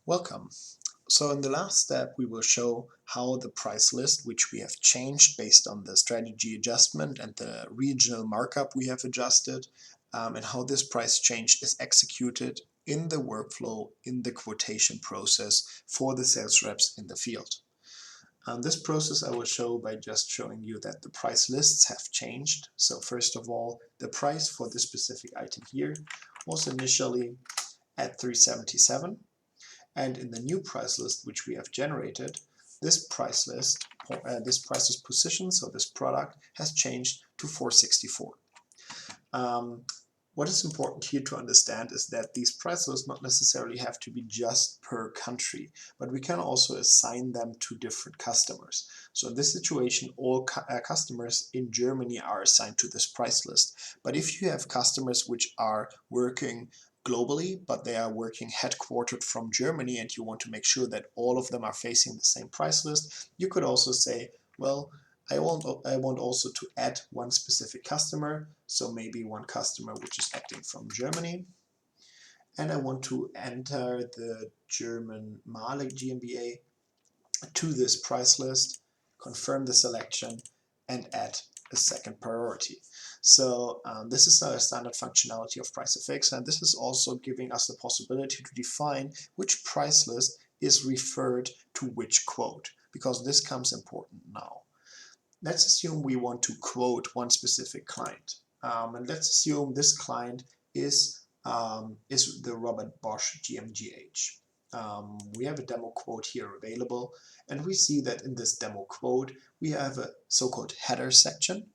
Welcome. So in the last step, we will show how the price list, which we have changed based on the strategy adjustment and the regional markup we have adjusted, and how this price change is executed in the workflow, in the quotation process for the sales reps in the field. This process I will show by just showing you that the price lists have changed. So first of all, the price for this specific item here was initially at 377. And in the new price list which we have generated, this price list, this price list position, so this product has changed to 464. What is important here to understand is that these price lists not necessarily have to be just per country, but we can also assign them to different customers. So in this situation, all customers in Germany are assigned to this price list. But if you have customers which are working globally, but they are working headquartered from Germany and you want to make sure that all of them are facing the same price list, you could also say, well, I want also to add one specific customer, so maybe one customer which is acting from Germany, and I want to enter the German Mahle GmbH to this price list, confirm the selection, and add a second priority. So this is a standard functionality of PriceFX, and this is also giving us the possibility to define which price list is referred to which quote, because this comes important now. Let's assume we want to quote one specific client, and let's assume this client is the Robert Bosch GmbH. We have a demo quote here available, and we see that in this demo quote we have a so-called header section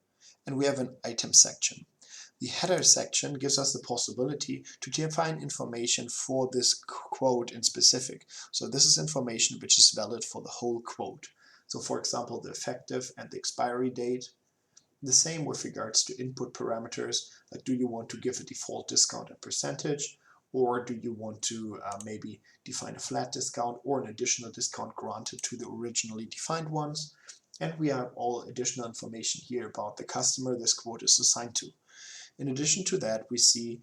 and we have an item section. The header section gives us the possibility to define information for this quote in specific. So this is information which is valid for the whole quote. So for example, the effective and the expiry date. The same with regards to input parameters, like do you want to give a default discount and percentage, or do you want to maybe define a flat discount or an additional discount granted to the originally defined ones. And we have all additional information here about the customer this quote is assigned to. In addition to that, we see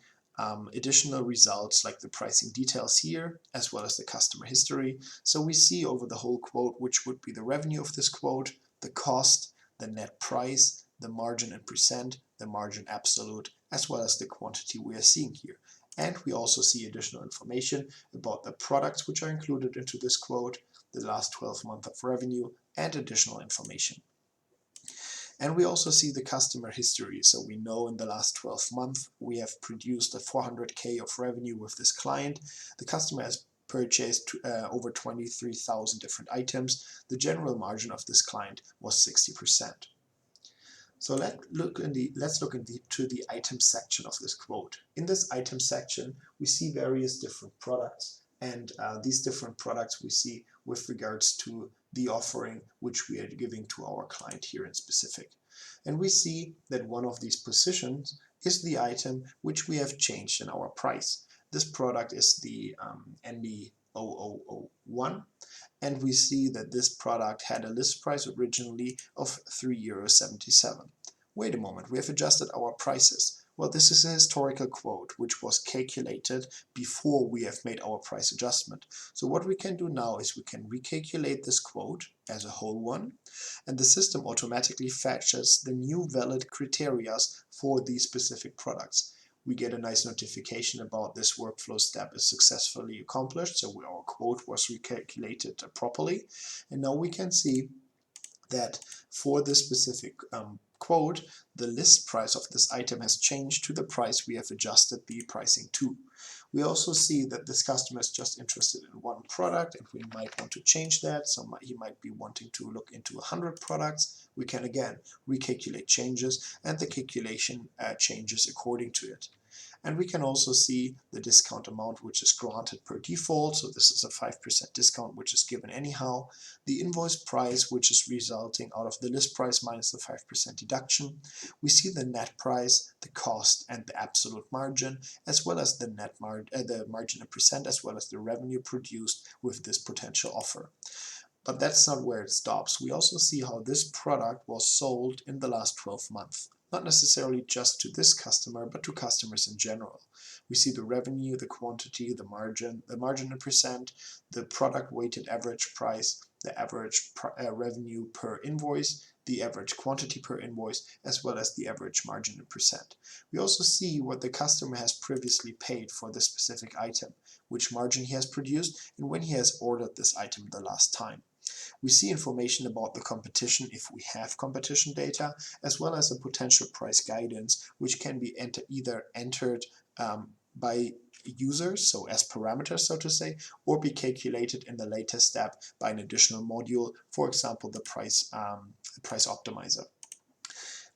additional results like the pricing details here, as well as the customer history. So we see over the whole quote which would be the revenue of this quote, the cost, the net price, the margin in percent, the margin absolute, as well as the quantity we are seeing here. And we also see additional information about the products which are included into this quote, the last 12 months of revenue, and additional information. And we also see the customer history. So we know in the last 12 months we have produced a 400K of revenue with this client. The customer has purchased over 23,000 different items. The general margin of this client was 60%. So let's look into the item section of this quote. In this item section, we see various different products, and these different products we see with regards to the offering which we are giving to our client here in specific. And we see that one of these positions is the item which we have changed in our price. This product is the NB0001, and we see that this product had a list price originally of €3.77. Wait a moment, we have adjusted our prices. Well, this is a historical quote which was calculated before we have made our price adjustment. So what we can do now is we can recalculate this quote as a whole one, and the system automatically fetches the new valid criteria for these specific products. We get a nice notification about this workflow step is successfully accomplished, so our quote was recalculated properly. And now we can see that for this specific quote, the list price of this item has changed to the price we have adjusted the pricing to. We also see that this customer is just interested in one product, and we might want to change that. So he might be wanting to look into 100 products. We can again recalculate changes, and the calculation changes according to it. And we can also see the discount amount which is granted per default, so this is a 5% discount which is given anyhow, the invoice price which is resulting out of the list price minus the 5% deduction. We see the net price, the cost, and the absolute margin, as well as the the margin in percent, as well as the revenue produced with this potential offer. But that's not where it stops. We also see how this product was sold in the last 12 months. Not necessarily just to this customer, but to customers in general. We see the revenue, the quantity, the margin in percent, the product weighted average price, the average revenue per invoice, the average quantity per invoice, as well as the average margin in percent. We also see what the customer has previously paid for this specific item, which margin he has produced, and when he has ordered this item the last time. We see information about the competition if we have competition data, as well as a potential price guidance, which can be either entered by users, so as parameters, so to say, or be calculated in the later step by an additional module, for example, the price optimizer.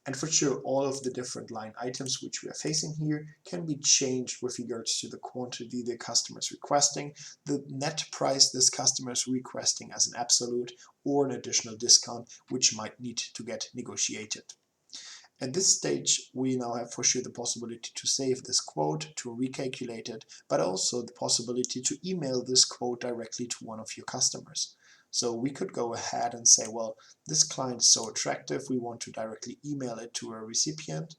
And for sure, all of the different line items which we are facing here can be changed with regards to the quantity the customer is requesting, the net price this customer is requesting as an absolute, or an additional discount which might need to get negotiated. At this stage, we now have for sure the possibility to save this quote, to recalculate it, but also the possibility to email this quote directly to one of your customers. So we could go ahead and say, well, this client is so attractive, we want to directly email it to a recipient.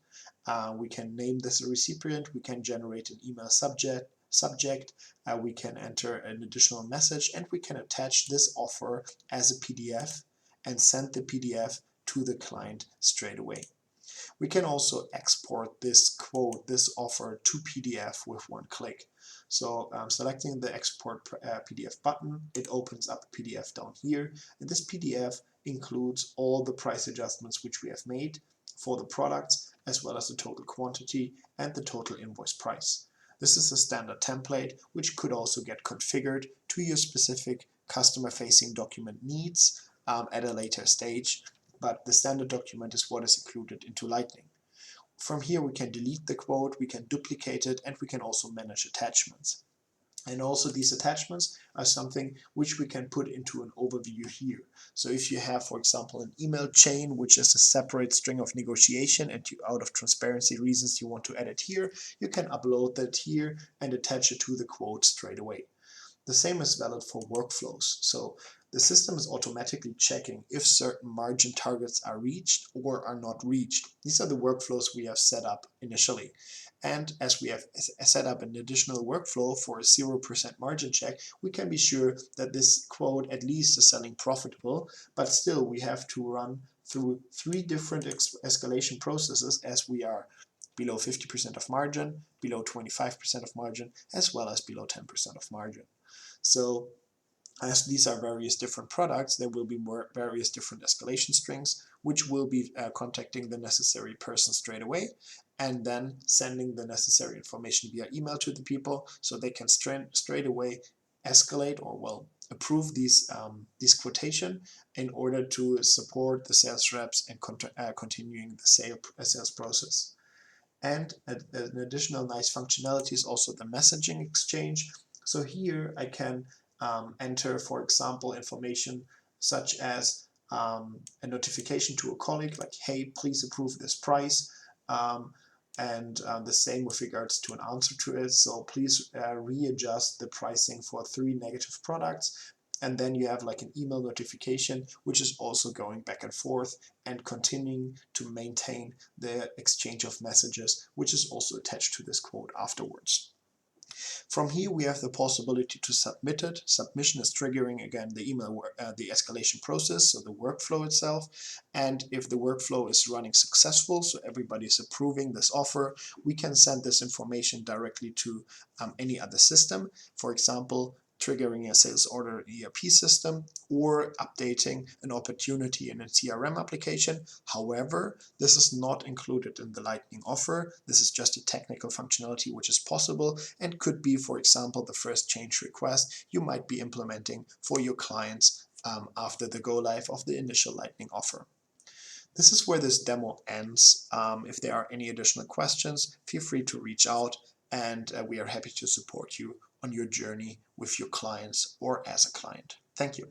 We can name this a recipient, we can generate an email subject, we can enter an additional message, and we can attach this offer as a PDF and send the PDF to the client straight away. We can also export this quote, this offer, to PDF with one click. So selecting the export PDF button, it opens up a PDF down here, and this PDF includes all the price adjustments which we have made for the products, as well as the total quantity and the total invoice price. This is a standard template which could also get configured to your specific customer-facing document needs at a later stage, but the standard document is what is included into Lightning. From here we can delete the quote, we can duplicate it, and we can also manage attachments. And also these attachments are something which we can put into an overview here. So if you have, for example, an email chain which is a separate string of negotiation, and out of transparency reasons you want to add it here, you can upload that here and attach it to the quote straight away. The same is valid for workflows. So the system is automatically checking if certain margin targets are reached or are not reached. These are the workflows we have set up initially. And as we have set up an additional workflow for a 0% margin check, we can be sure that this quote at least is selling profitable, but still we have to run through 3 different escalation processes, as we are below 50% of margin, below 25% of margin, as well as below 10% of margin. So as these are various different products, there will be various different escalation strings, which will be contacting the necessary person straight away, and then sending the necessary information via email to the people, so they can straight away escalate, or well, approve these quotation in order to support the sales reps and continuing the sales process. And an additional nice functionality is also the messaging exchange. So here I can enter, for example, information such as a notification to a colleague, like, hey, please approve this price, and the same with regards to an answer to it. So please readjust the pricing for 3 negative products. And then you have like an email notification, which is also going back and forth and continuing to maintain the exchange of messages, which is also attached to this quote afterwards. From here we have the possibility to submit it. Submission is triggering again the the escalation process, so the workflow itself. And if the workflow is running successful, so everybody is approving this offer, we can send this information directly to any other system. For example, triggering a sales order ERP system, or updating an opportunity in a CRM application. However, this is not included in the Lightning offer. This is just a technical functionality which is possible and could be, for example, the first change request you might be implementing for your clients after the go live of the initial Lightning offer. This is where this demo ends. If there are any additional questions, feel free to reach out, and we are happy to support you on your journey with your clients or as a client. Thank you.